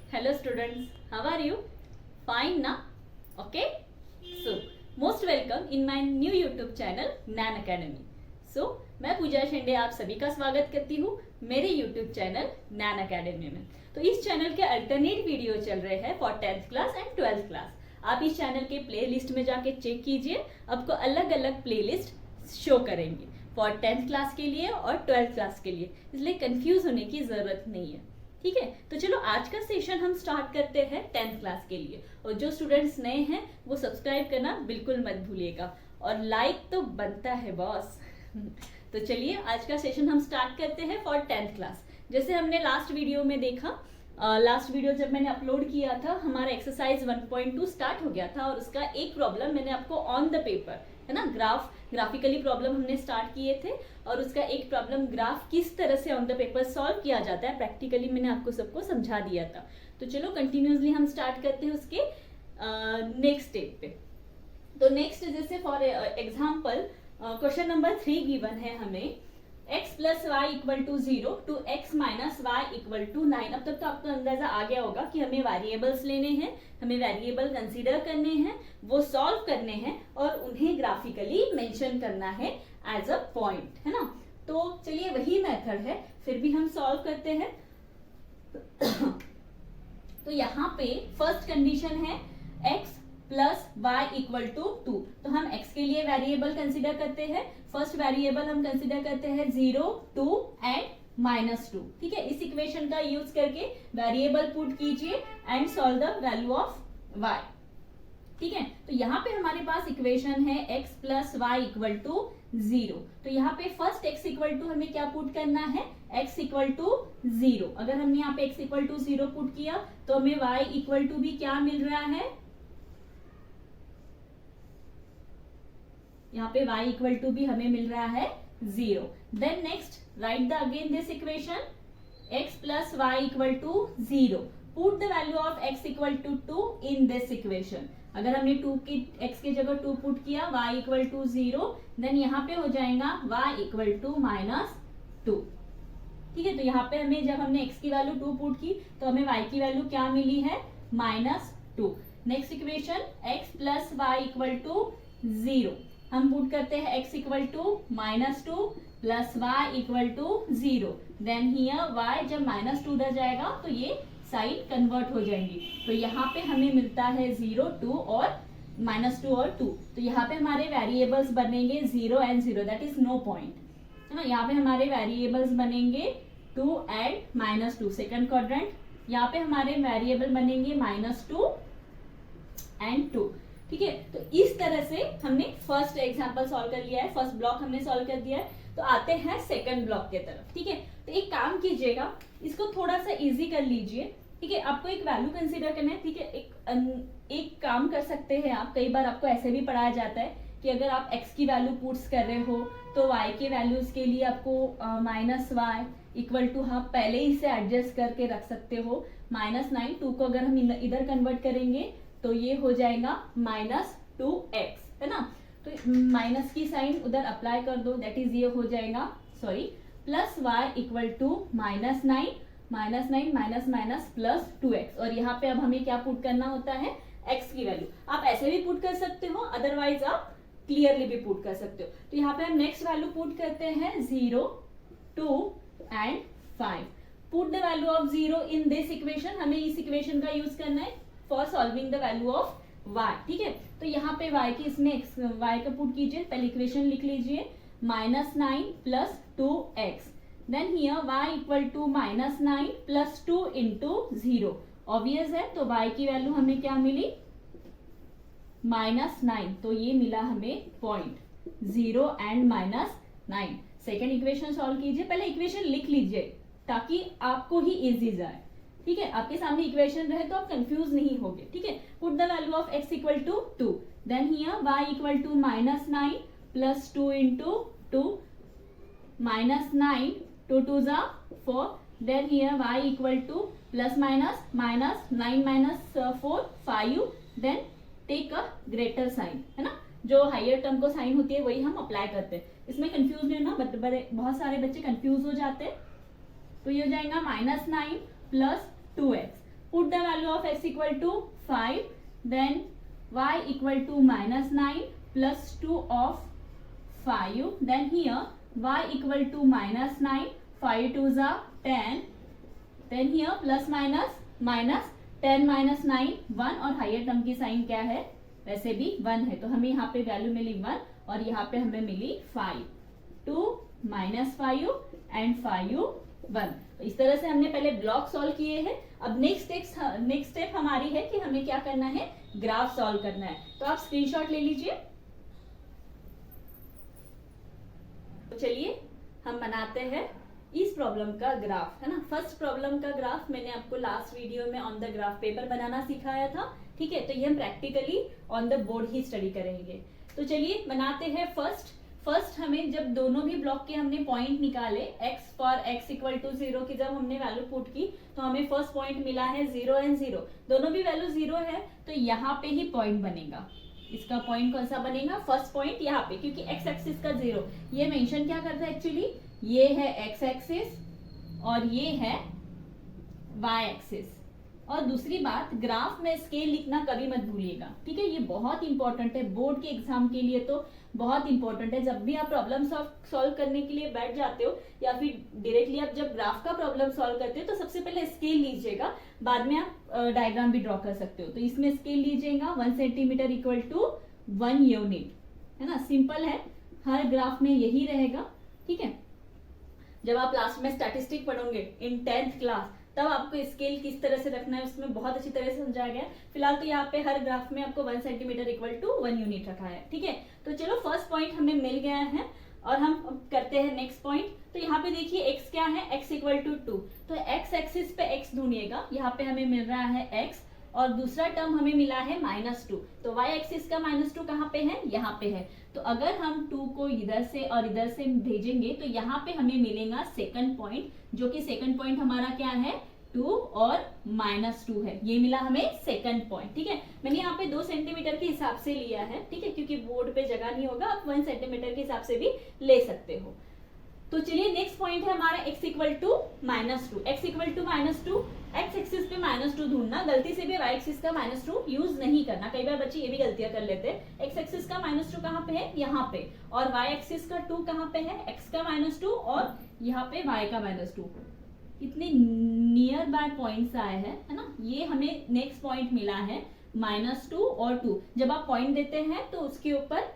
Hello students, how are you? Fine na? Okay? So, most welcome in my new YouTube channel Nan Academy. So, मैं पूजा शेंडे आप सभी का स्वागत करती हूँ मेरे YouTube चैनल नैन अकेडमी में। तो इस चैनल के अल्टरनेट वीडियो चल रहे हैं for 10th class and 12th class. आप इस चैनल के प्लेलिस्ट में जाके चेक कीजिए, आपको अलग अलग प्लेलिस्ट शो करेंगे फॉर 10th क्लास के लिए और 12th क्लास के लिए, इसलिए कंफ्यूज होने की जरूरत नहीं है। ठीक है, तो चलो आज का सेशन हम स्टार्ट करते हैं 10th क्लास के लिए। और जो स्टूडेंट्स नए हैं वो सब्सक्राइब करना बिल्कुल मत भूलिएगा और लाइक तो बनता है बॉस। तो चलिए आज का सेशन हम स्टार्ट करते हैं फॉर 10th क्लास। जैसे हमने लास्ट वीडियो में देखा, लास्ट वीडियो जब मैंने अपलोड किया था हमारा एक्सरसाइज 1.2 स्टार्ट हो गया था और उसका एक प्रॉब्लम मैंने आपको ऑन द पेपर, है ना, ग्राफिकली प्रॉब्लम हमने स्टार्ट किए थे और उसका एक प्रॉब्लम ग्राफ किस तरह से ऑन द पेपर सॉल्व किया जाता है प्रैक्टिकली मैंने आपको सबको समझा दिया था। तो चलो कंटिन्यूसली हम स्टार्ट करते हैं उसके नेक्स्ट स्टेप पे। तो नेक्स्ट जैसे for example question number 3 given है हमें x plus y equal to 0 two x minus y equal to 9। अब तक तो आपको अंदाजा आ गया होगा कि हमें वेरिएबल्स लेने हैं, हमें वेरिएबल कंसीडर करने हैं, वो सॉल्व करने हैं और उन्हें ग्राफिकली मेंशन करना है एज अ पॉइंट, है ना। तो चलिए वही मेथड है, फिर भी हम सॉल्व करते हैं। तो यहाँ पे फर्स्ट कंडीशन है x plus y equal to 2। तो हम x के लिए वेरिएबल कंसीडर करते हैं। फर्स्ट वेरिएबल हम कंसीडर करते हैं 0, 2 एंड -2। ठीक है, इस इक्वेशन का यूज करके वेरिएबल पुट कीजिए and solve the value of y। ठीक है, तो यहाँ पे हमारे पास इक्वेशन है x plus y equal to 0। तो यहाँ पे फर्स्ट x इक्वल टू हमें क्या पुट करना है, x इक्वल टू 0। अगर हमने यहाँ पे x इक्वल टू 0 पुट किया तो हमें y इक्वल टू भी क्या मिल रहा है, यहाँ पे y इक्वल टू भी हमें मिल रहा है 0। Then next write the again this equation x plus y equal to 0। Put the value of x equal to 2 in this equation. अगर हमने 2 की x की जगह 2 पुट किया, y इक्वल टू 0, देन यहाँ पे हो जाएगा y इक्वल टू -2। ठीक है, तो यहाँ पे हमें जब हमने x की वैल्यू 2 पुट की तो हमें y की वैल्यू क्या मिली है, -2। Next equation x plus y equal to 0। हम पुट करते हैं x equal to -2 plus y equal to 0। Then here y जब -2 उधर जाएगा तो ये साइड कन्वर्ट हो जाएंगी। तो यहाँ पे हमें मिलता है 0, 2 और -2 और 2। तो यहाँ पे हमारे वेरिएबल्स बनेंगे 0 and 0, that is no point, है ना। यहाँ पे हमारे वेरिएबल्स बनेंगे 2 एंड -2 सेकंड क्वाड्रेंट। यहाँ पे हमारे वेरिएबल बनेंगे -2 एंड 2। ठीक है, तो इस तरह से हमने फर्स्ट एग्जांपल सॉल्व कर लिया है, फर्स्ट ब्लॉक हमने सॉल्व कर दिया है। तो आते हैं सेकंड ब्लॉक के तरफ। ठीक है, तो एक काम कीजिएगा, इसको थोड़ा सा इजी कर लीजिए। ठीक है, आपको एक वैल्यू कंसीडर करना है। ठीक है, एक काम कर सकते हैं आप, कई बार आपको ऐसे भी पढ़ाया जाता है कि अगर आप x की वैल्यू पुट्स कर रहे हो तो y के वैल्यूज के लिए आपको -y इक्वल टू हाँ पहले ही से एडजस्ट करके रख सकते हो -9। 2 को अगर हम इधर कन्वर्ट करेंगे तो ये हो जाएगा -2x, है ना। तो माइनस की साइन उधर अप्लाई कर दो, दैट इज ये हो जाएगा plus y equal to -9 minus plus 2x। और यहाँ पे अब हमें क्या पुट करना होता है, x की वैल्यू। आप ऐसे भी पुट कर सकते हो, अदरवाइज आप क्लियरली भी पुट कर सकते हो। तो यहाँ पे हम नेक्स्ट वैल्यू पुट करते हैं 0, 2 and 5। Put the value of 0 in this equation. हमें इस इक्वेशन का यूज करना है for solving the value of y। ठीक है, तो यहाँ पे y की इसमें y का पुट कीजिए, पहले इक्वेशन लिख लीजिए -9 plus 2x। Then here y equal to -9 plus 2 into 0। Obvious है, तो y की वैल्यू हमें क्या मिली, -9। तो ये मिला हमें point 0 and -9। Second equation solve कीजिए, पहले इक्वेशन लिख लीजिए ताकि आपको ही इजी जाए। ठीक है, आपके सामने इक्वेशन रहे तो आप कंफ्यूज नहीं होगे। ठीक है, put the value of x equal to 2। Then here y equal to -9 plus 2 into 2, -9 2 2 जा 4। Then here y equal to plus minus -9 - 4 5। देन टेक अ ग्रेटर साइन, है ना, जो हायर टर्म को साइन होती है वही हम अप्लाई करते हैं। इसमें कंफ्यूज नहीं होना, बहुत सारे बच्चे कंफ्यूज हो जाते हैं। तो ये हो जाएगा -9 plus 2x। Put the value of x equal to 5, then y equal to -9 plus 2 of 5, then here y equal to -9, 5 2s are 10, then here plus minus minus 10 - 9 1, और हायर टर्म की साइन क्या है, वैसे भी 1 है, तो हमें यहाँ पे वैल्यू मिली 1 और यहाँ पे हमें मिली 5, 2 -5 एंड 5 1। तो इस तरह से हमने पहले ब्लॉक सॉल्व किए हैं। अब नेक्स्ट स्टेप हमारी है कि हमें क्या करना है, ग्राफ सॉल्व करना है। तो आप स्क्रीनशॉट ले लीजिए। तो चलिए हम बनाते हैं इस प्रॉब्लम का ग्राफ, है ना। फर्स्ट प्रॉब्लम का ग्राफ मैंने आपको लास्ट वीडियो में ऑन द ग्राफ पेपर बनाना सिखाया था, ठीक है। तो ये हम practically on the board he study करेंगे। तो चलिए बनाते हैं। फर्स्ट हमें जब दोनों भी ब्लॉक के हमने पॉइंट निकाले, x for x equal to 0 की जब हमने वैल्यू पुट की, तो हमें फर्स्ट पॉइंट मिला है 0 एंड 0, दोनों भी वैल्यू 0 है, तो यहाँ पे ही पॉइंट बनेगा। इसका पॉइंट कौन सा बनेगा, फर्स्ट पॉइंट यहाँ पे, क्योंकि x एक्सिस का 0 ये मेंशन क्या करता है एक्चुअली, ये है x एक्सिस और ये है y एक्सिस। और दूसरी बात, ग्राफ में स्केल लिखना कभी मत भूलिएगा, ठीक है। ये बहुत इंपॉर्टेंट है बोर्ड के एग्जाम के लिए, तो बहुत इंपॉर्टेंट है। जब भी आप प्रॉब्लम सॉल्व करने के लिए बैठ जाते हो या फिर डायरेक्टली आप जब ग्राफ का प्रॉब्लम सॉल्व करते हो, तो सबसे पहले स्केल लीजिएगा, बाद में आप डायग्राम भी ड्रॉ कर सकते हो। तो इसमें स्केल लीजिएगा 1 सेंटीमीटर इक्वल टू 1 यूनिट, है ना। सिंपल है, हर ग्राफ में यही रहेगा, ठीक है। जब आप लास्ट में स्टैटिस्टिक पढ़ोगे इन 10th क्लास, तब आपको स्केल किस तरह से रखना है उसमें बहुत अच्छी तरह से समझाया गया है। फिलहाल तो यहाँ पे हर ग्राफ में आपको 1 सेंटीमीटर इक्वल टू 1 यूनिट रखा है, ठीक है। तो चलो फर्स्ट पॉइंट हमें मिल गया है और हम करते हैं नेक्स्ट पॉइंट। तो यहाँ पे देखिए x क्या है, x इक्वल टू 2, तो x एक्सिस पे x ढूंढिएगा। यहाँ पे हमें मिल रहा है x और दूसरा टर्म हमें मिला है -2, तो y एक्सिस का -2 कहाँ पे है, यहाँ पे है। तो अगर हम 2 को इधर से और इधर से भेजेंगे तो यहाँ पे हमें मिलेगा सेकंड पॉइंट, जो कि सेकंड पॉइंट हमारा क्या है, 2 और -2 है। ये मिला हमें सेकंड पॉइंट, ठीक है। मैंने यहाँ पे 2 सेंटीमीटर के हिसाब से लिया है, ठीक है, क्योंकि बोर्ड पे जगह नहीं होगा, आप 1 सेंटीमीटर के हिसाब से भी ले सकते हो। तो चलिए नेक्स्ट पॉइंट है हमारा x equal to -2, x equal to -2, x axis पे -2 ढूंढना, गलती से भी y एक्सिस का -2 यूज नहीं करना। कई बार बच्चे ये भी गलतियां कर लेते हैं। x एक्सिस का -2 कहाँ पे है, यहाँ पे, और y एक्सिस का 2 कहाँ पे है, x का -2 और यहाँ पे y का -2। कितने नियर बाय पॉइंट्स आए हैं, है ना। ये हमें नेक्स्ट पॉइंट मिला है -2 और 2। जब आप पॉइंट देते हैं तो उसके ऊपर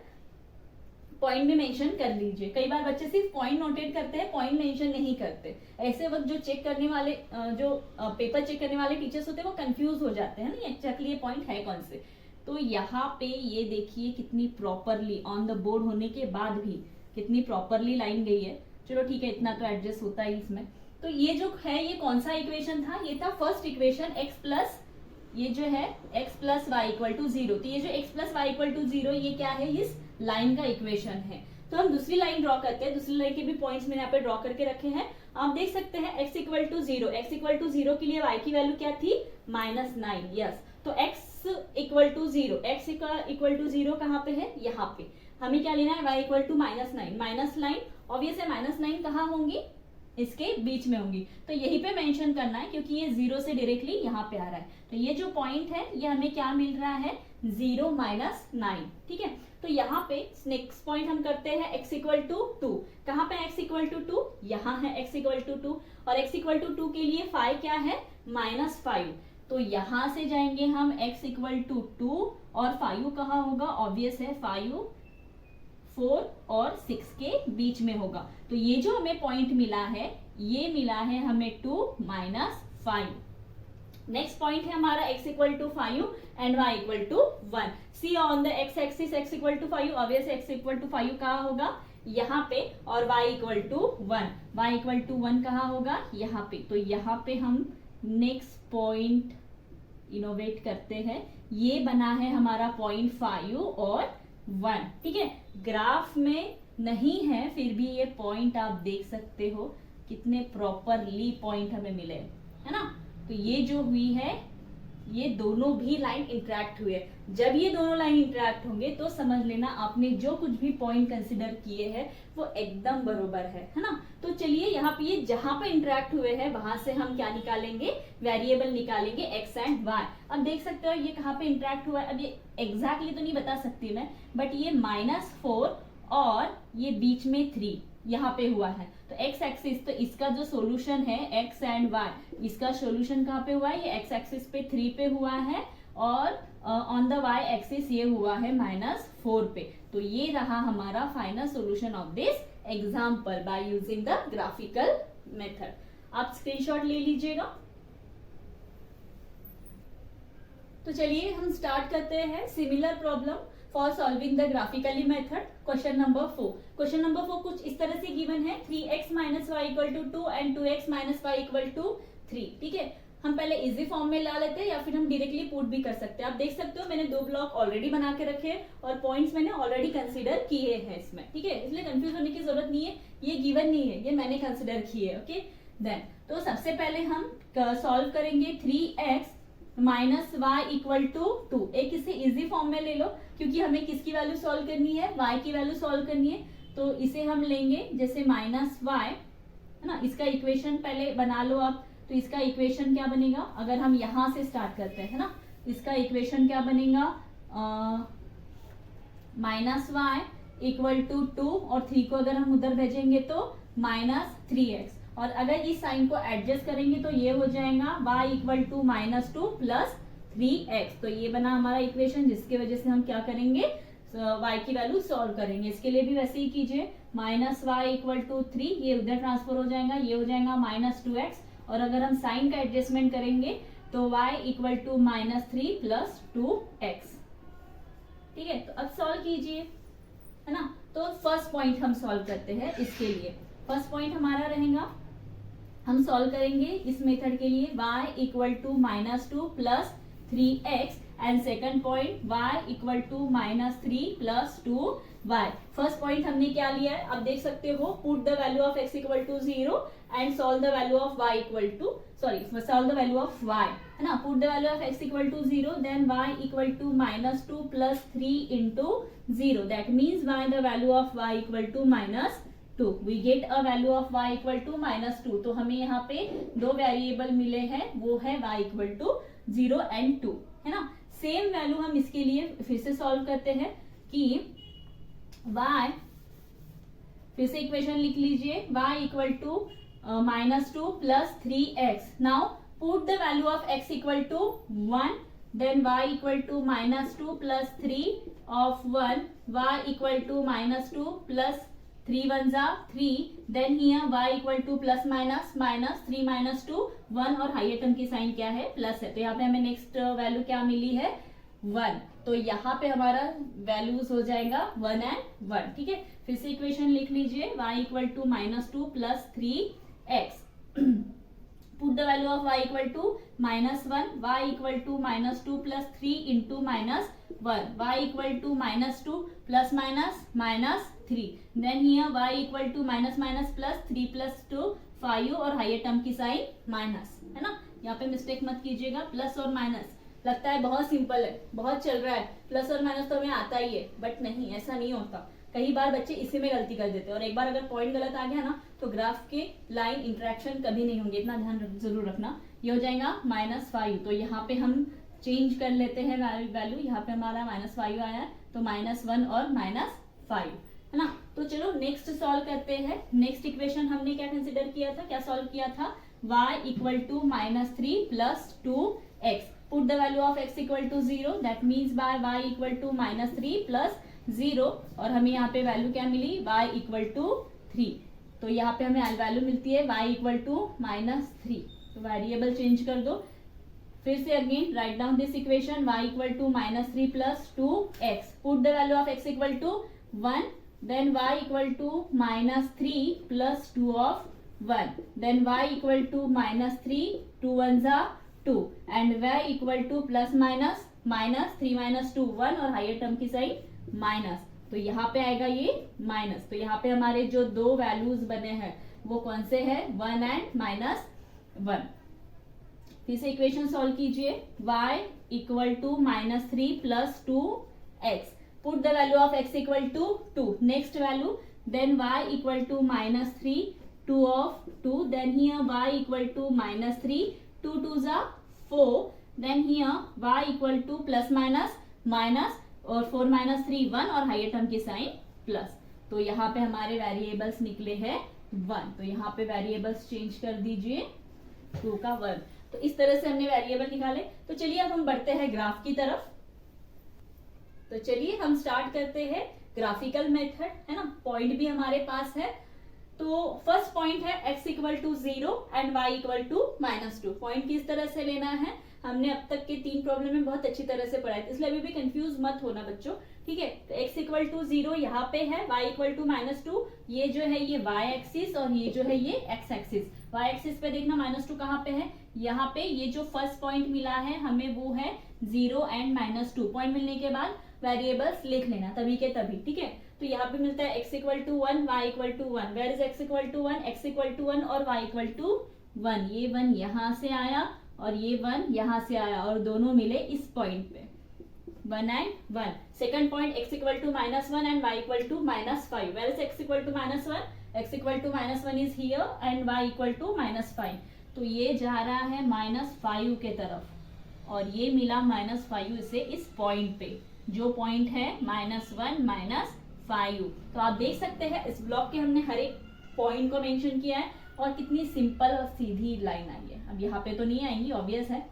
पॉइंट भी मेंशन कर लीजिए। कई बार बच्चे सिर्फ पॉइंट नोटेट करते हैं, पॉइंट मेंशन नहीं करते। ऐसे वक्त जो चेक करने वाले पेपर चेक करने वाले टीचर्स होते हैं वो कंफ्यूज हो जाते हैं ना, एक्चुअली ये पॉइंट है कौन से। तो यहाँ पे ये देखिए कितनी प्रॉपरली ऑन द बोर्ड होने के बाद भी कितनी प्रॉपरली लाइन गई है। चलो ठीक है, इतना तो एडजस्ट होता है इसमें। तो ये जो है, ये कौन सा इक्वेशन था, ये था फर्स्ट इक्वेशन, x प्लस ये जो है x plus y equal to 0। तो ये जो x plus y equal to 0 ये क्या है, इस लाइन का इक्वेशन है। तो हम दूसरी लाइन ड्रॉ करते हैं। दूसरी लाइन के भी पॉइंट्स मैंने यहाँ पे ड्रॉ करके रखे हैं। आप देख सकते हैं x equal to 0, x equal to 0 के लिए y की वैल्यू क्या थी, -9, यस। तो x equal to 0, x equal to 0 कहाँ पे है, यहाँ पे। हमें क्या लेना है, y इक्वल टू -9, -9 ऑब्वियस है, -9 कहाँ होंगी, इसके बीच में होंगी। तो यही पे मेंशन करना है, क्योंकि ये 0 से डायरेक्टली यहाँ पे आ रहा है। तो ये जो पॉइंट है ये हमें क्या मिल रहा है, 0 - 9, ठीक है। तो यहाँ पे नेक्स्ट पॉइंट हम करते हैं x इक्वल टू 2। कहाँ पे x इक्वल टू 2, यहाँ है x इक्वल टू 2, और x इक्वल टू 2 के लिए फाई क्या है, -5। तो यहाँ से जाएंगे हम x इक्वल टू 2 और 5 कहाँ होगा, ऑब्वियस है 5 4 और 6 के बीच में होगा। तो ये जो हमें पॉइंट मिला है, ये मिला है हमें 2 - 5। नेक्स्ट पॉइंट है हमारा x equal to 5 and y equal to 1। See on the x axis x equal to 5, obvious x equal to 5 कहाँ होगा, यहाँ पे, और y equal to 1, y equal to 1 कहाँ होगा, यहाँ पे। तो यहाँ पे हम नेक्स्ट पॉइंट इनोवेट करते हैं। ये बना है हमारा पॉइंट 5 और 1, ठीक है। ग्राफ में नहीं है, फिर भी ये पॉइंट आप देख सकते हो कितने प्रॉपरली पॉइंट हमें मिले, है ना। तो ये जो हुई है ये दोनों भी लाइन इंटरेक्ट हुए। जब ये दोनों लाइन इंटरेक्ट होंगे तो समझ लेना आपने जो कुछ भी पॉइंट कंसिडर किए हैं वो एकदम बरोबर है ना। तो चलिए यहाँ पे ये जहां पे इंटरेक्ट हुए हैं वहां से हम क्या निकालेंगे, वेरिएबल निकालेंगे x एंड y। अब देख सकते हो ये कहाँ पे इंटरेक्ट हुआ है, अब ये एग्जैक्टली तो नहीं बता सकती मैं, बट ये -4 और ये बीच में 3 यहाँ पे हुआ है। तो x एक्सिस, तो इसका जो सॉल्यूशन है x एंड y, इसका सॉल्यूशन कहाँ पे हुआ है, ये x एक्सिस पे 3 पे हुआ है और ऑन द y एक्सिस ये हुआ है -4 पे। तो ये रहा हमारा final solution of this example by using the graphical method. आप स्क्रीनशॉट ले लीजिएगा। तो चलिए हम स्टार्ट करते हैं similar problem for solving the graphically method. Question number 4। Question number 4 कुछ इस तरह से गिवन है 3x - y = 2 and 2x - y = 3। ठीक है, हम पहले इजी फॉर्म में ला लेते हैं या फिर हम डायरेक्टली पुट भी कर सकते हैं। आप देख सकते हो मैंने 2 ब्लॉक ऑलरेडी बना के रखे हैं और पॉइंट्स मैंने ऑलरेडी कंसीडर किए हैं इसमें। ठीक है, इसलिए कंफ्यूज होने की जरूरत नहीं है, ये गिवन नहीं है, ये मैंने कंसीडर किए। ओके देन, तो सबसे पहले हम सॉल्व करेंगे 3x - y = 2। एक इसे इजी फॉर्म में ले लो क्योंकि हमें किसकी वैल्यू सॉल्व करनी है, y की वैल्यू सॉल्व करनी है। तो इसे हम लेंगे जैसे -y है ना, इसका इक्वेशन पहले बना लो आप। तो इसका इक्वेशन क्या बनेगा, अगर हम यहां से स्टार्ट करते हैं ना, इसका इक्वेशन क्या बनेगा, -y = 2 और 3 को अगर हम उधर भेजेंगे तो -3x, और अगर इस साइन को एडजस्ट करेंगे तो ये हो जाएगा y = -2 + 3x। तो ये बना हमारा इक्वेशन, जिसके वजह से हम क्या करेंगे, y की वैल्यू सॉल्व करेंगे। इसके लिए भी वैसे ही कीजिए, -y = 3, ये उधर ट्रांसफर हो जाएगा, ये हो जाएगा -2x, और अगर हम साइन का एडजस्टमेंट करेंगे तो y = -3 + 2x। ठीक है, तो अब सॉल्व कीजिए, है ना। तो फर्स्ट पॉइंट हम सॉल्व करते हैं। इसके लिए फर्स्ट पॉइंट हमारा रहेगा, हम सॉल्व करेंगे इस मेथड के लिए y = -2 + 3x and second point y = -3 + 2y। First point हमने क्या लिया है, आप देख सकते हो, put the value of x = 0 and solve the value of y solve the value of y, है ना। Put the value of x = 0, then y = -2 + 3 × 0, that means y the value of y = -2। we get a value of y = -2। तो हमें यहाँ पे दो variable मिले हैं, वो है y = 0 एंड 2, है ना। सेम वैल्यू हम इसके लिए फिर से सॉल्व करते हैं कि y, फिर से इक्वेशन लिख लीजिए, y = -2 + 3x। Now put the value of x = 1, then y = -2 + 3 of 1, y = -2 + 3 1s are 3, then here y = +- 3 - 2 1, और हाइयर टर्म की साइन क्या है, प्लस है। तो यहाँ पे हमें नेक्स्ट वैल्यू क्या मिली है, 1। तो यहाँ पे हमारा वैल्यूज हो जाएगा 1 एंड 1। ठीक है, फिर से इक्वेशन लिख लीजिए, y = -2 + 3x। Put the value of y = -1, y = -2 + 3 × -1, y = -2 ± -3, then here y = +3 + 2 5, और हाइयर टर्म की साइन माइनस, है ना। यहाँ पे मिस्टेक मत कीजिएगा, प्लस और माइनस लगता है बहुत सिंपल है, बहुत चल रहा है, प्लस और माइनस तो हमें आता ही है, बट नहीं, ऐसा नहीं होता। कई बार बच्चे इसी में गलती कर देते हैं, और एक बार अगर पॉइंट गलत आ गया ना तो ग्राफ के लाइन इंटरेक्शन कभी नहीं होंगे, इतना ध्यान जरूर रखना। ये हो जाएगा -5, तो यहाँ पे हम चेंज कर लेते हैं वैल्यू, यहाँ पे हमारा -5 आया है, तो -1 और -5, है ना। तो चलो नेक्स्ट सॉल्व करते हैं। नेक्स्ट इक्वेशन हमने क्या कंसिडर किया था, क्या सॉल्व किया था, y = -3 + 2x। Put the value of x = 0, that means by y = -3 + 0, और हमें यहाँ पे वैल्यू क्या मिली, y = 3। तो यहाँ पे हमें वैल्यू मिलती है y = -3। तो वेरिएबल चेंज कर दो। फिर से again write down this equation, y = -3 + 2x। Put the value of x = 1, then y = -3 + 2 of 1, then y = -3, 2 1s are 2, and y = ±3 - 2 1, और हाइयर टर्म की साइन माइनस। तो यहाँ पे आएगा ये माइनस। तो यहाँ पे हमारे जो दो वैल्यूज बने हैं वो कौन से हैं, 1 एंड -1। फिर से इक्वेशन सॉल्व कीजिए, y equal to -3 plus 2x, put the value of x equal to 2, next value, then y equal to -3, 2 of 2, then here y equal to -3, 2 2s are 4, then here y equal to plus minus minus और 4 minus 3 1 और higher term की sign plus. तो यहाँ पे हमारे variables निकले हैं 1, तो यहाँ पे वेरिएबल्स चेंज कर दीजिए 2 का 1। तो इस तरह से हमने वेरिएबल निकाले। तो चलिए अब हम बढ़ते हैं ग्राफ की तरफ। तो चलिए हम स्टार्ट करते हैं ग्राफिकल मेथड, है ना, पॉइंट भी हमारे पास है। तो फर्स्ट पॉइंट है x equal to 0 and y equal to -2। Point किस तरह से लेना है हमने अब तक के 3 प्रॉब्लम में बहुत अच्छी तरह से पढ़ा है, इसलिए अभी भी कंफ्यूज मत होना बच्चों, ठीक है। तो x इक्वल टू 0 यहाँ पे है, y इक्वल टू -2, ये जो है ये y एक्सिस और ये जो है ये x एक्सिस। y एक्सिस पे देखना -2 कहाँ पे है, यहाँ पे। ये जो फर्स्ट पॉइंट मिला है हमें वो है 0 एंड -2। पॉइंट मिलने के बाद वेरिएबल्स लिख लेना तभी के तभी, ठीक है। तो यहाँ पे मिलता है x equal to 1, y equal to 1, where is x equal to 1, x equal to 1 और y इक्वल टू 1। ये 1 यहाँ से आया और ये 1 यहाँ से आया और दोनों मिले इस पॉइंट पे, 1 and 1। Second point x equal to -1 and y equal to -5, where is x equal to -1, x equal to -1 is here and y equal to -5। तो ये जा रहा है -5 के तरफ और ये मिला -5 इसे इस पॉइंट पे, जो पॉइंट है -1 -5। तो आप देख सकते हैं इस ब्लॉक के हमने हर एक पॉइंट को मेंशन किया है और कितनी सिंपल और सीधी लाइन आई है। अब यहाँ पे तो नहीं आएंगी, ऑब्वियस है,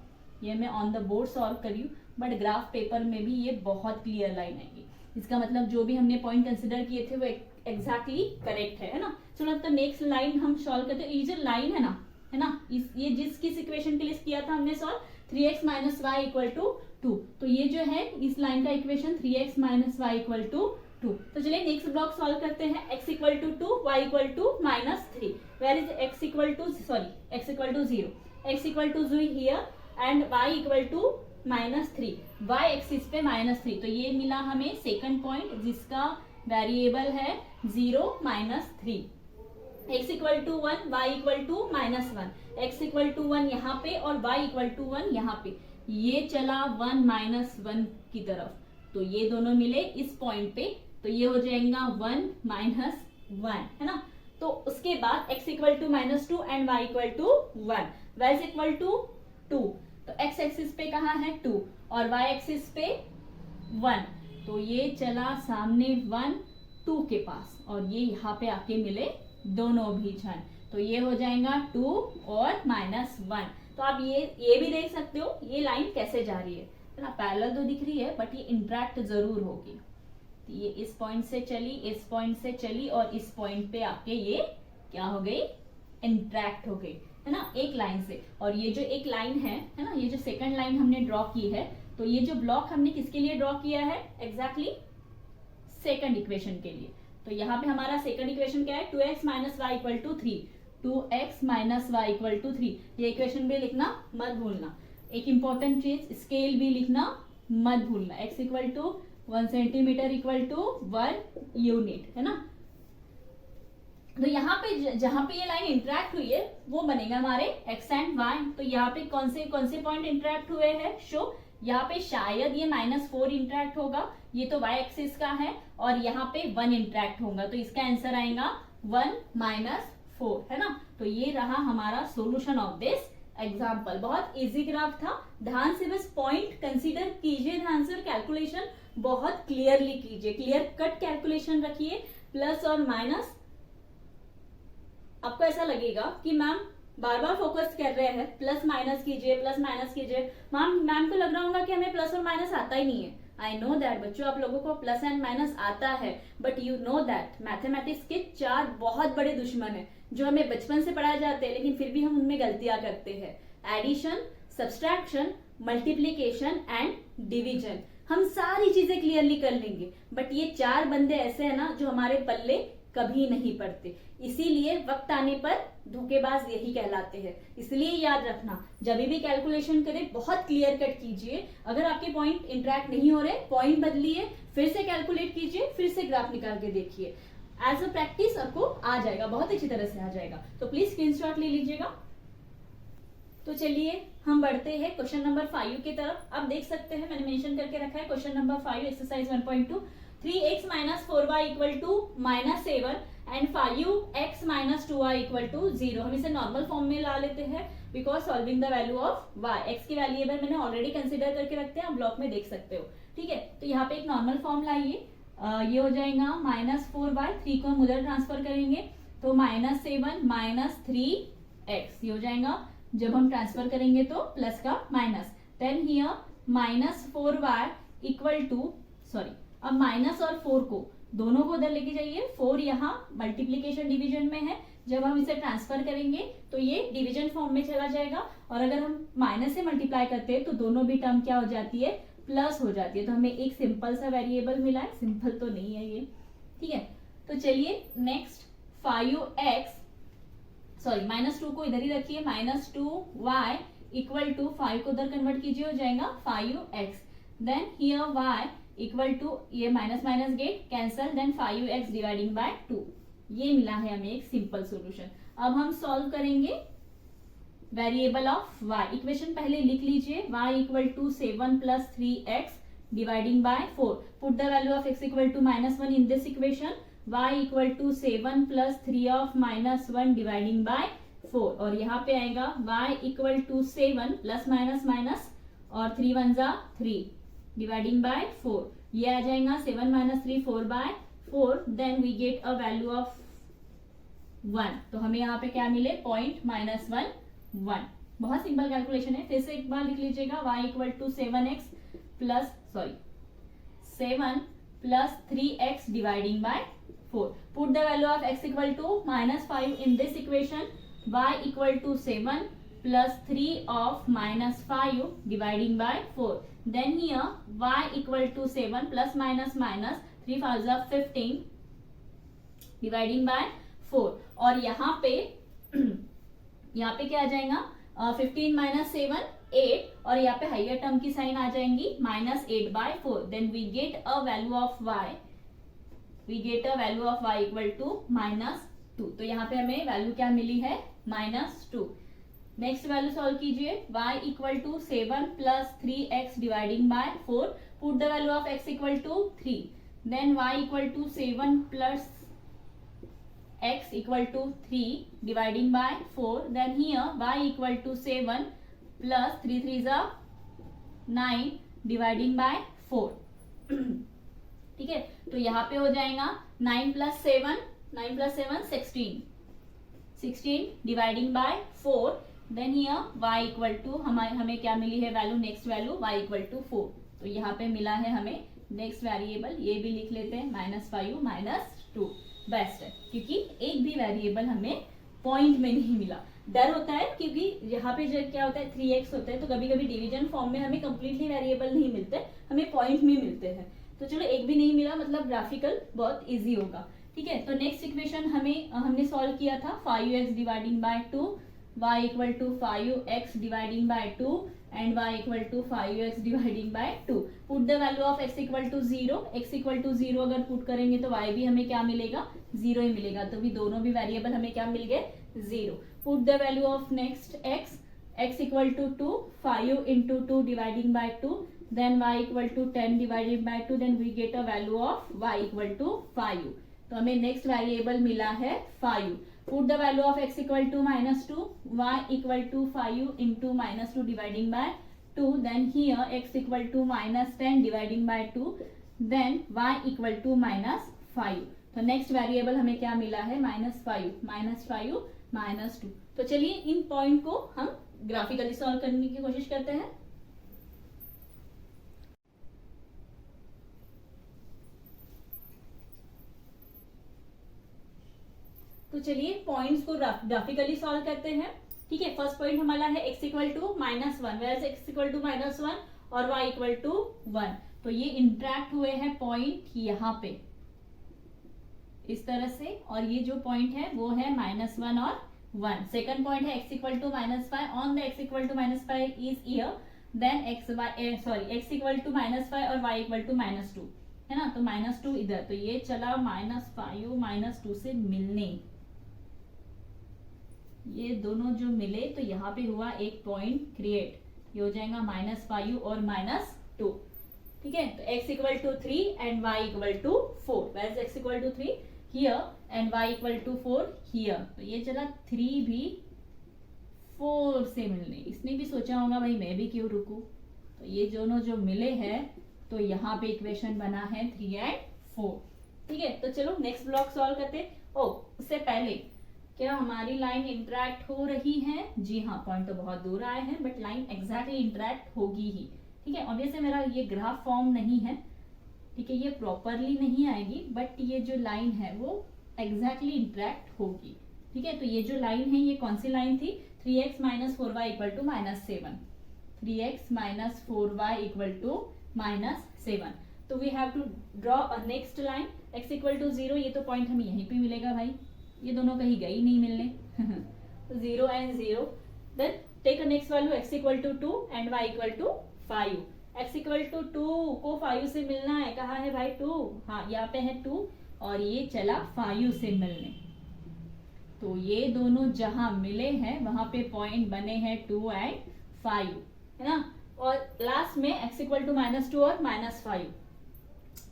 ये मैं ऑन द बोर्ड सॉल्व करी हूँ, बट ग्राफ पेपर में भी ये बहुत क्लियर लाइन आएगी। इसका मतलब जो भी हमने पॉइंट कंसिडर किए थे वो एग्जैक्टली करेक्ट है ना। चलो तो नेक्स्ट लाइन हम सॉल्व करते हैं। ये जो लाइन है ना, ये जिस इक्वेशन के लिए किया था हमने solve, 3x - y equal to 2। तो ये जो है इस लाइन का equation 3x - y equal to 2। तो चलिए नेक्स्ट ब्लॉक सॉल्व करते हैं। x equal to 2, y equal to -3, where is x equal to 0, x equal to 0 here and y equal to -3, y axis पे -3। तो ये मिला हमें सेकंड पॉइंट जिसका वेरिएबल है 0 -3। x equal to 1, y equal to -1, x equal to 1 यहाँ पे और y इक्वल टू 1 यहाँ पे, ये चला 1 -1 की तरफ, तो ये दोनों मिले इस पॉइंट पे, तो ये हो जाएगा 1 -1, है ना। तो उसके बाद x equal to -2 and y equal to 1, y is equal to 2। तो x एक्सिस पे कहाँ है 2 और y एक्सिस पे 1, तो ये चला सामने 1 2 के पास और ये यहाँ पे आके मिले दोनों भी क्षण, तो ये हो जाएगा 2 और -1। तो आप ये भी देख सकते हो ये लाइन कैसे जा रही है ना, पैरेलल तो दिख रही है बट ये इंटरेक्ट जरूर होगी। तो ये इस पॉइंट से चली, इस पॉइंट से चली और इस पॉइंट पे आके ये क्या हो गई, इंटरेक्ट हो गई, है ना, एक लाइन से। और ये जो एक लाइन है ना, ये जो सेकंड लाइन हमने ड्रॉ की है, तो ये जो ब्लॉक हमने किसके लिए ड्रॉ किया है, एग्जैक्टली सेकंड इक्वेशन के लिए। तो यहाँ पे हमारा सेकंड इक्वेशन क्या है, 2x - y equal to 3, 2x - y equal to 3। ये इक्वेशन भी लिखना मत भूलना। एक इंपॉर्टेंट चीज, स्केल भी लिखना मत भूलना, x equal to 1 centimetre equal to 1 unit, है ना। तो यहाँ पे जहां पे ये लाइन इंटरेक्ट हुई है वो बनेगा हमारे x एंड y। तो यहाँ पे कौन से पॉइंट इंटरेक्ट हुए हैं, शो यहाँ पे शायद ये -4 इंटरेक्ट होगा, ये तो y एक्सिस का है, और यहाँ पे 1 इंटरेक्ट होगा, तो इसका आंसर आएगा 1 - 4, है ना। तो ये रहा हमारा सॉल्यूशन ऑफ दिस एग्जाम्पल। बहुत इजी ग्राफ था, ध्यान से बस पॉइंट कंसीडर कीजिए, ध्यान से कैलकुलेशन बहुत क्लियरली कीजिए, क्लियर कट कैलकुलेशन रखिए, प्लस और माइनस। आपको ऐसा लगेगा कि मैम बार बार फोकस कर रहे हैं, प्लस माइनस कीजिए, प्लस माइनस कीजिए। मैम को लग रहा होगा कि हमें प्लस और माइनस आता ही नहीं है। आई नो दैट बच्चों, आप लोगों को प्लस एंड माइनस आता है, but you know that mathematics के 4 बहुत बड़े दुश्मन है जो हमें बचपन से पढ़ाए जाते हैं, लेकिन फिर भी हम उनमें गलतियां करते हैं। Addition, subtraction, multiplication and division, हम सारी चीजें क्लियरली कर लेंगे, बट ये 4 बंदे ऐसे हैं ना जो हमारे पल्ले कभी नहीं पड़ते, इसीलिए वक्त आने पर धोखेबाज यही कहलाते हैं। इसलिए याद रखना, जब भी कैलकुलेशन करें बहुत क्लियर कट कीजिए। अगर आपके पॉइंट इंटरेक्ट नहीं हो रहे, पॉइंट बदलिए, फिर से कैलकुलेट कीजिए, फिर से ग्राफ निकाल के देखिए। एज अ प्रैक्टिस आपको आ जाएगा, बहुत अच्छी तरह से आ जाएगा। तो प्लीज स्क्रीनशॉट ले लीजिएगा। तो चलिए हम बढ़ते हैं क्वेश्चन नंबर 5 की तरफ। अब देख सकते हैं मैंने मेंशन करके रखा है question number 5 exercise 1.2 3x minus 4y equal to -7 and 5x minus 2y equal to 0। हम इसे नॉर्मल फॉर्म में ला लेते हैं because solving the value of y। x की वैल्यूएबल मैंने ऑलरेडी कंसिडर करके रखते हैं, आप ब्लॉक में देख सकते हो। ठीक है, तो यहाँ पे एक नॉर्मल फॉर्म लाइए, ये हो जाएगा -4y, 3 को हम उधर ट्रांसफर करेंगे तो -7 माइनस 3x ये हो जाएगा। जब हम ट्रांसफर करेंगे तो प्लस का minus, then here -4y equal to sorry, अब माइनस और 4 को दोनों को उधर लेके जाइए। 4 यहाँ मल्टीप्लीकेशन डिवीजन में है, जब हम इसे ट्रांसफर करेंगे तो ये डिवीजन फॉर्म में चला जाएगा, और अगर हम माइनस से मल्टीप्लाई करते हैं तो दोनों भी टर्म क्या हो जाती है, प्लस हो जाती है। तो हमें एक सिंपल सा वेरिएबल मिला है, सिंपल तो नहीं है ये। ठीक है, तो चलिए नेक्स्ट 5x सॉरी -2 को इधर ही रखिए, -2y इक्वल टू 5 को उधर कन्वर्ट कीजिए, हो जाएगा 5x। Then here y equal to ये minus minus get cancel, then 5x dividing by 2। ये मिला है हमें एक सिंपल सॉल्यूशन। अब हम सॉल्व करेंगे वेरिएबल ऑफ y। इक्वेशन पहले लिख लीजिए, y equal to 7 plus 3x dividing by 4। Put the value of x equal to -1 in this equation, y equal to 7 plus 3 of -1 dividing by 4, और यहाँ पे आएगा y equal to 7 plus minus minus और 3 1 जा 3 dividing by 4। ये आ जाएगा 7 minus 3 4 by 4, then we get a value of 1। तो हमें यहाँ पे क्या मिले, पॉइंट -1 1। बहुत सिंपल कैलकुलेशन है, फिर से एक बार लिख लीजिएगा, y equal to 7 plus 3x dividing by 4। Put the value of x equal to -5 in this equation, y equal to 7 plus 3 of -5 dividing by 4। Then here y equal to 7 plus minus 3 5 are 15 dividing by 4, और यहाँ पे क्या आ जाएगा, 15 minus 7 8, और यहाँ पे higher term की sign आ जाएंगी -8 by 4। Then we get a value of y equal to -2। तो यहाँ पे हमें वैल्यू क्या मिली है, -2। नेक्स्ट वैल्यू सॉल्व कीजिए, y equal to 7 plus 3x dividing by 4। Put the value of x equal to 3, then y equal to 7 plus x equal to 3 dividing by 4। Then here y equal to 7 plus 3 3 जा 9 dividing by 4। ठीक है, तो यहाँ पे हो जाएगा 9 plus 7 16 dividing by 4। Then here y equal to हमें क्या मिली है value, next value y equal to 4। तो यहाँ पे मिला है हमें नेक्स्ट वेरिएबल, ये भी लिख लेते हैं -5 -2। बेस्ट है, क्योंकि एक भी वेरिएबल हमें पॉइंट में नहीं मिला। डर होता है क्योंकि यहाँ पे जब क्या होता है 3x होता है, तो कभी कभी डिवीजन फॉर्म में हमें कंप्लीटली वेरिएबल नहीं मिलते, हमें पॉइंट में मिलते हैं। तो चलो एक भी नहीं मिला, मतलब ग्राफिकल बहुत इजी होगा। ठीक है, तो नेक्स्ट इक्वेशन हमने सॉल्व किया था 5x dividing by 2, y equal to 5x dividing by 2 and y equal to 5x dividing by 2। Put the value of x equal to 0, x equal to 0 अगर put करेंगे तो y भी हमें क्या मिलेगा, 0 ही मिलेगा। तो भी दोनों भी वेरिएबल हमें क्या मिल गए, 0। Put the value of next x equal to 2, 5 into 2 dividing by 2, then y equal to 10 divided by 2, then we get a value of y equal to 5। तो हमें नेक्स्ट वेरिएबल मिला है 5। Put the value of x equal to -2, y equal to 5 into -2 dividing by 2, then here x equal to -10 dividing by 2, then y equal to -5। तो next variable हमें क्या मिला है, -5 -2। तो चलिए इन पॉइंट को हम ग्राफिकली सॉल्व करने की कोशिश करते हैं। तो चलिए पॉइंट्स को ग्राफिकली सॉल्व करते हैं। ठीक है, फर्स्ट पॉइंट हमारा है x equal to -1, where x equal to -1 और y इक्वल टू 1। तो ये इंटरेक्ट हुए हैं पॉइंट यहाँ पे इस तरह से, और ये जो पॉइंट है वो है -1 और 1। सेकंड पॉइंट है x equal to -5, on the x equal to -5 is here, then x equal to -5 और y इक्वल टू -2 है ना। तो -2 इधर, तो ये चला -5 -2 से मिलने। ये दोनों जो मिले तो यहाँ पे हुआ एक पॉइंट क्रिएट, ये हो जाएगा -5 और -2। ठीक है, तो x equal to 3 and y equal to 4, where is x equal to 3 here and y equal to 4 here. तो ये चला 3 भी 4 से मिलने, इसने भी सोचा होगा भाई मैं भी क्यों रुकूं, तो ये दोनों जो मिले हैं तो यहाँ पे इक्वेशन बना है 3 एंड 4। ठीक है, तो चलो नेक्स्ट ब्लॉक सॉल्व करते हैं। उससे पहले क्या हमारी लाइन इंटरेक्ट हो रही है? जी हाँ, पॉइंट तो बहुत दूर आए हैं बट लाइन एग्जैक्टली इंटरेक्ट होगी ही। ठीक है, ऑब्वियसली मेरा ये ग्राफ फॉर्म नहीं है, ठीक है, ये प्रॉपरली नहीं आएगी बट ये जो लाइन है वो एग्जैक्टली इंटरेक्ट होगी। ठीक है, तो ये जो लाइन है ये कौन सी लाइन थी? 3x - 4y equal to -7, 3x - 4y equal to -7। तो we have to draw a next line, x equal to 0, ये तो पॉइंट हमें यहीं पे मिलेगा भाई, ये दोनों कहीं गई नहीं मिलने 0 and 0। Then take a next value x equal to 2 and y equal to 5। x equal to 2 को 5 से मिलना है, कहाँ है भाई 2? हाँ, यहाँ पे है 2 और ये चला 5 से मिलने। तो ये दोनों जहां मिले हैं वहां पे पॉइंट बने हैं 2 एंड 5, है ना। और लास्ट में x इक्वल टू -2 और -5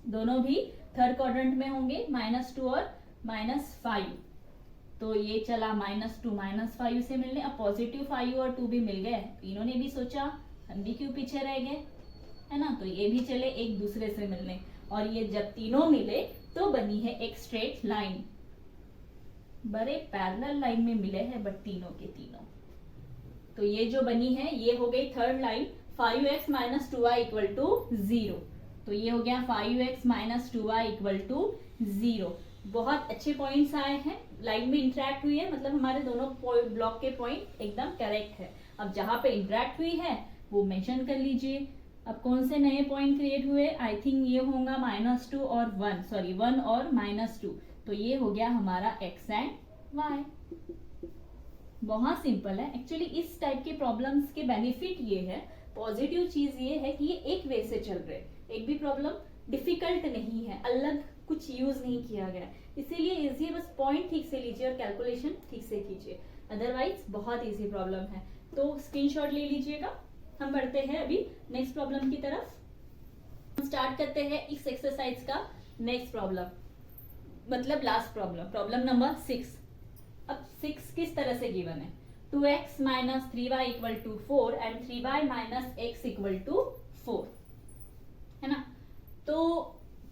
दोनों भी थर्ड क्वाड्रेंट में होंगे, -2 और -5। तो ये चला -2 -5 से मिलने। अब पॉजिटिव 5 और 2 भी मिल गए, तीनों ने भी सोचा हम भी क्यों पीछे रह गए, है ना। तो ये भी चले एक दूसरे से मिलने, और ये जब तीनों मिले तो बनी है एक स्ट्रेट लाइन। बड़े पैरेलल लाइन में मिले हैं बट तीनों के तीनों। तो ये जो बनी है ये हो गई third line, 5x - 2y equal to 0। तो ये हो गया 5x - 2y इक्वल टू 0। बहुत अच्छे पॉइंट्स आए हैं, लाइन में इंटरेक्ट हुई है, मतलब हमारे दोनों ब्लॉक के पॉइंट एकदम करेक्ट है। अब जहां पे इंटरेक्ट हुई है वो मेंशन कर लीजिए। अब कौन से नए पॉइंट क्रिएट हुए? आई थिंक ये होगा -2 और 1, सॉरी 1 और -2। तो ये हो गया हमारा x एंड y। बहुत सिंपल है एक्चुअली। इस टाइप के प्रॉब्लम्स के बेनिफिट ये है, पॉजिटिव चीज ये है कि ये एक वे से चल रहे, एक भी प्रॉब्लम डिफिकल्ट नहीं है, अलग कुछ यूज नहीं किया गया, इसीलिए इजी है। बस पॉइंट ठीक से लीजिए और कैलकुलेशन ठीक से कीजिए, अदरवाइज बहुत इजी प्रॉब्लम है। तो स्क्रीनशॉट ले लीजिएगा। हम बढ़ते हैं अभी नेक्स्ट प्रॉब्लम की तरफ। हम स्टार्ट करते हैं इस एक्सरसाइज का नेक्स्ट प्रॉब्लम, मतलब लास्ट प्रॉब्लम, प्रॉब्लम नंबर 6। अब 6 किस तरह से गिवन है? 2x - 3y equal to 4 and 3y - x equal to 4, है ना। तो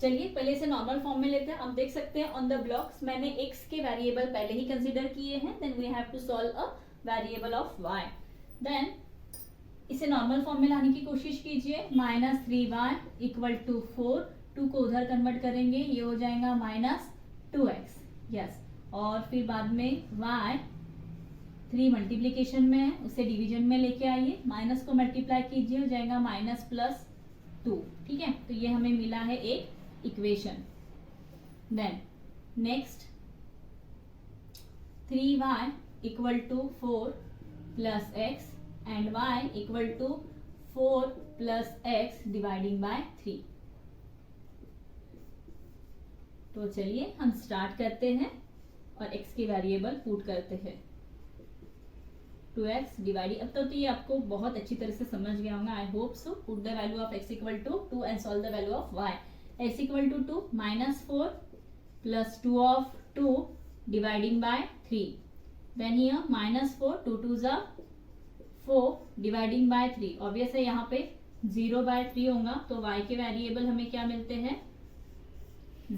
चलिए पहले इसे नॉर्मल फॉर्म में लेते हैं। हम देख सकते हैं ऑन द ब्लॉक्स मैंने x के वेरिएबल पहले ही कंसीडर किए हैं, then we have to solve a variable of y। Then इसे नॉर्मल फॉर्म में लाने की कोशिश कीजिए। -3y इक्वल टू 4, 2 को उधर कन्वर्ट करेंगे, ये हो जाएगा -2x, यस। और फिर बाद में y 3 मल्टीप्लीकेशन में है, उसे डिवीजन में लेके आइए, माइनस को मल्टीप्लाई कीजिए, हो जाएगा -+2। ठीक है, तो ये हमें मिला है एक equation. Then next 3y equal to 4 plus x and y equal to 4 plus x dividing by 3। तो चलिए हम स्टार्ट करते हैं और x के वेरिएबल पुट करते हैं। 2x डिवाइड, अब तो ये आपको बहुत अच्छी तरह से समझ गया होगा, I hope so. Put the value of x equal to 2 and solve the value of y। x equal to 2 -4 plus 2 of 2 dividing by 3। Then here -4, 2 2s are 4 dividing by 3। Obvious है यहाँ पे 0/3 होगा, तो y के variable हमें क्या मिलते हैं?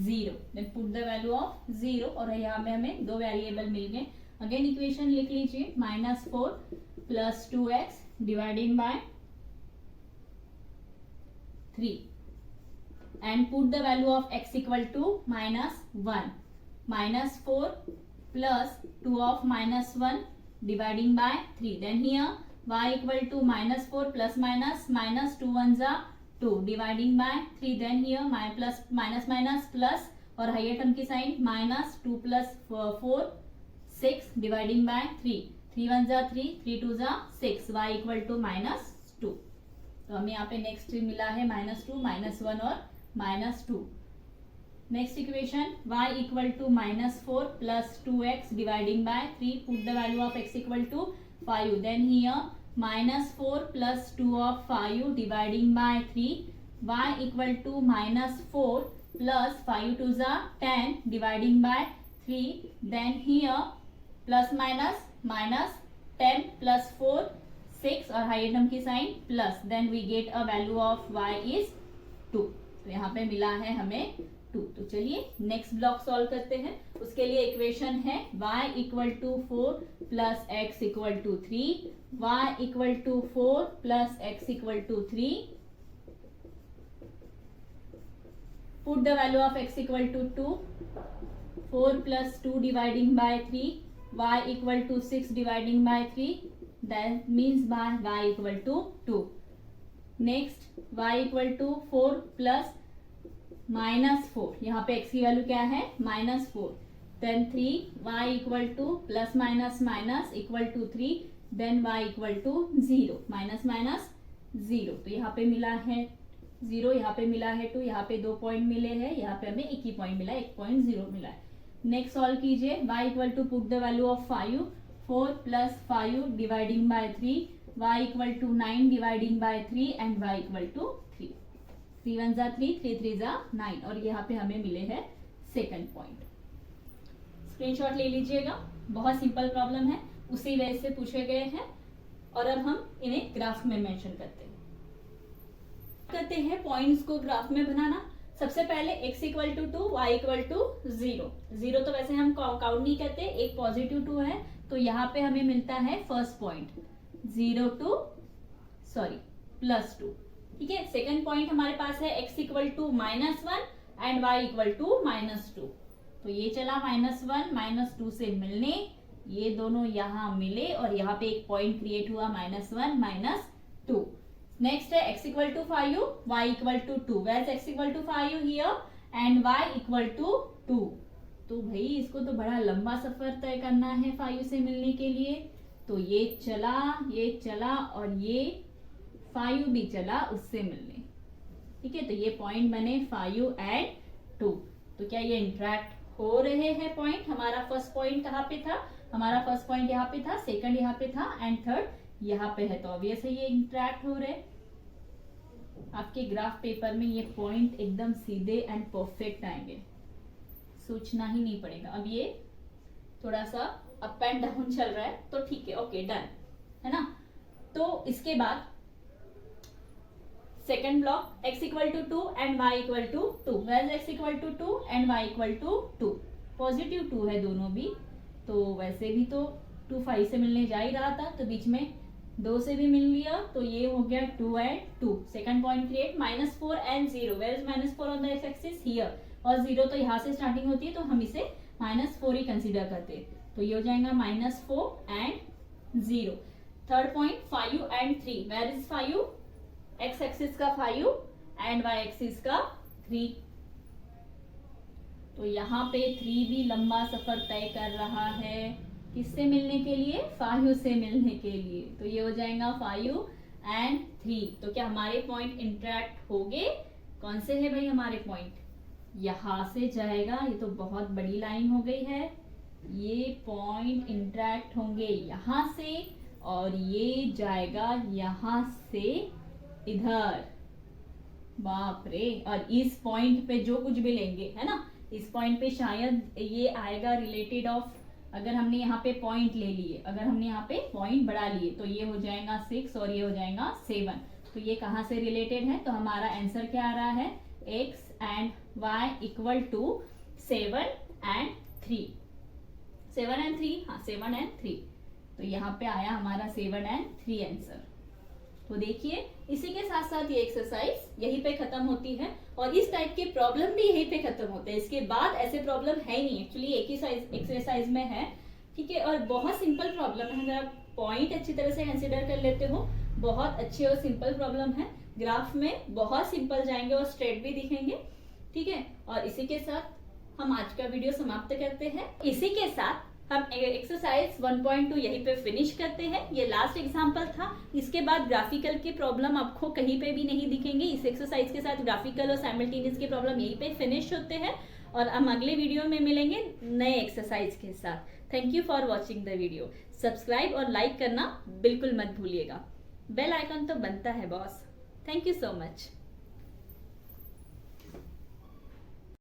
0। Then put the value of 0, और यहाँ में हमें 2 वेरिएबल मिल गए। अगेन इक्वेशन लिख लीजिए, -4 plus 2x dividing by 3 and put the value of x equal to -1। -4 plus 2 of -1 dividing by 3। Then here y equal to -4 plus minus 2 1s are 2 dividing by 3। Then here minus plus और higher term की sign -2 plus 4 6 dividing by 3। 3 1s are 3, 3 2s are 6, y equal to -2। तो हमें यहाँ पे next मिला है -2, -1 और -2। Next equation, y equal to -4 plus 2x dividing by 3. Put the value of x equal to 5. Then here -4 plus 2 of 5 dividing by 3. Y equal to -4 plus 5 to the 10 dividing by 3. Then here plus minus 10 plus 4 6 और higher term की sign plus. Then we get a value of y is 2. तो यहाँ पे मिला है हमें 2. तो चलिए नेक्स्ट ब्लॉक सॉल्व करते हैं. उसके लिए इक्वेशन है y equal to 4 plus x equal to 3. y equal to 4 plus x equal to 3. Put the value of x equal to 2. 4 plus 2 dividing by 3. y equal to 6 dividing by 3. That means by y equal to 2. Next y equal to 4 plus -4. यहाँ पे x की वैल्यू क्या है -4. Then 3 y equal to plus minus minus equal to 3. Then y equal to 0 minus minus 0. तो यहाँ पे मिला है 0, यहाँ पे मिला है 2, यहाँ पे 2 पॉइंट मिले हैं, यहाँ पे हमें एक ही पॉइंट मिला है, 1.0 मिला है. नेक्स्ट सॉल्व कीजिए. y equal to put the value of 5. 4 plus 5 dividing by 3. y equal to 9 dividing by 3 and y equal to 3. 3 1 जा 3, 3 3 जा 9. और यहाँ पे हमें मिले हैं सेकंड पॉइंट. स्क्रीनशॉट ले लीजिएगा. बहुत सिंपल प्रॉब्लम है, उसी वे से पूछे गए हैं. और अब हम इन्हें ग्राफ में मेंशन करते हैं पॉइंट्स को ग्राफ में बनाना. सबसे पहले x equal to 2, y equal to 0. 0 तो वैसे हम काउंट नहीं करते, एक पॉजिटिव 2 है, तो यहाँ पे हमें मिलता है फर्स्ट पॉइंट +2. ठीक है. सेकंड पॉइंट हमारे पास है x equal to -1 and y equal to -2. तो ये चला -1 -2 से मिलने, ये दोनों यहाँ मिले और यहाँ पे एक पॉइंट क्रिएट हुआ -1 -2. नेक्स्ट है x equal to 5, y equal to 2. Where x equal to 5 here and y equal to 2. तो भाई इसको तो बड़ा लंबा सफर तय करना है 5 से मिलने के लिए. तो ये चला और ये 5 भी चला उससे मिलने. ठीक है. तो ये पॉइंट बने 5 एंड 2. तो क्या ये इंटरेक्ट हो रहे हैं पॉइंट? हमारा फर्स्ट पॉइंट कहाँ पे था? हमारा फर्स्ट पॉइंट यहाँ पे था, सेकंड यहाँ पे था एंड थर्ड यहाँ पे है. तो ऑब्वियस है ये इंटरेक्ट हो रहे. आपके ग्राफ पेपर में ये पॉइंट एकदम सीधे एंड परफेक्ट आएंगे, सोचना ही नहीं पड़ेगा. अब ये थोड़ा सा अप एंड डाउन चल रहा है तो ठीक है, ओके डन है ना. तो इसके बाद second block x equal to 2 and y equal to 2. Where x equal to 2 and y equal to 2. Positive 2 है दोनों भी, तो वैसे भी तो 2 5 से मिलने जा ही रहा था, तो बीच में 2 से भी मिल लिया, तो ये हो गया 2 and 2. Second point create -4 and 0. Where is -4 on the x axis? Here. और 0 तो यहाँ से स्टार्टिंग होती है, तो हम इसे -4 ही कंसीडर करते हैं. तो ये हो जाएगा -4 and 0. Third point 5 and 3. Where is 5? X axis का 5 एंड वाई एक्सिस का 3. तो यहाँ पे 3 भी लंबा सफर तय कर रहा है. किससे मिलने के लिए? 5 से मिलने के लिए. तो ये हो जाएगा 5 एंड 3. तो क्या हमारे पॉइंट इंटरेक्ट हो गए? कौन से है भाई हमारे पॉइंट? यहाँ से जाएगा, ये तो बहुत बड़ी लाइन हो गई है. ये पॉइंट इंटरेक्ट होंगे यहाँ से और ये जाएगा यहाँ से इधर. बाप रे. और इस पॉइंट पे जो कुछ भी लेंगे है ना, इस पॉइंट पे शायद ये आएगा रिलेटेड ऑफ, अगर हमने यहाँ पे पॉइंट ले लिए, अगर हमने यहाँ पे पॉइंट बढ़ा लिए, तो ये हो जाएगा 6 और ये हो जाएगा 7. तो ये कहाँ से रिलेटेड है? तो हमारा आंसर क्या आ रहा है? x and y equal to 7 and 3. 7 and 3, हाँ 7 एंड 3. तो यहाँ पे आया हमारा 7 एंड 3 आंसर. तो देखिए इसी के साथ साथ ये एक्सरसाइज यहीं पे खत्म होती है और इस टाइप के प्रॉब्लम भी यहीं पे खत्म होते हैं. इसके बाद ऐसे प्रॉब्लम है ही नहीं, एक्चुअली एक ही एक्सरसाइज में है. ठीक है. और बहुत सिंपल प्रॉब्लम है, अगर आप पॉइंट अच्छी तरह से कंसिडर कर लेते हो, बहुत अच्छे और सिंपल प्रॉब्लम है. ग्राफ में बहुत सिंपल जाएंगे और स्ट्रेट भी दिखेंगे. ठीक है. और इसी के साथ हम आज का वीडियो समाप्त करते हैं. इसी के साथ हम एक्सरसाइज 1.2 यहीं पे फिनिश करते हैं. ये लास्ट एग्जांपल था. इसके बाद ग्राफिकल के प्रॉब्लम आपको कहीं पे भी नहीं दिखेंगे. इस एक्सरसाइज के साथ ग्राफिकल और साइमल्टेनियस के प्रॉब्लम यहीं पे फिनिश होते हैं. और हम अगले वीडियो में मिलेंगे नए एक्सरसाइज के साथ। Thank you for watching the video. Subscribe और लाइक करना बिल्कुल मत भूलिएगा। बेल आइकन तो बनता है boss. Thank you so much.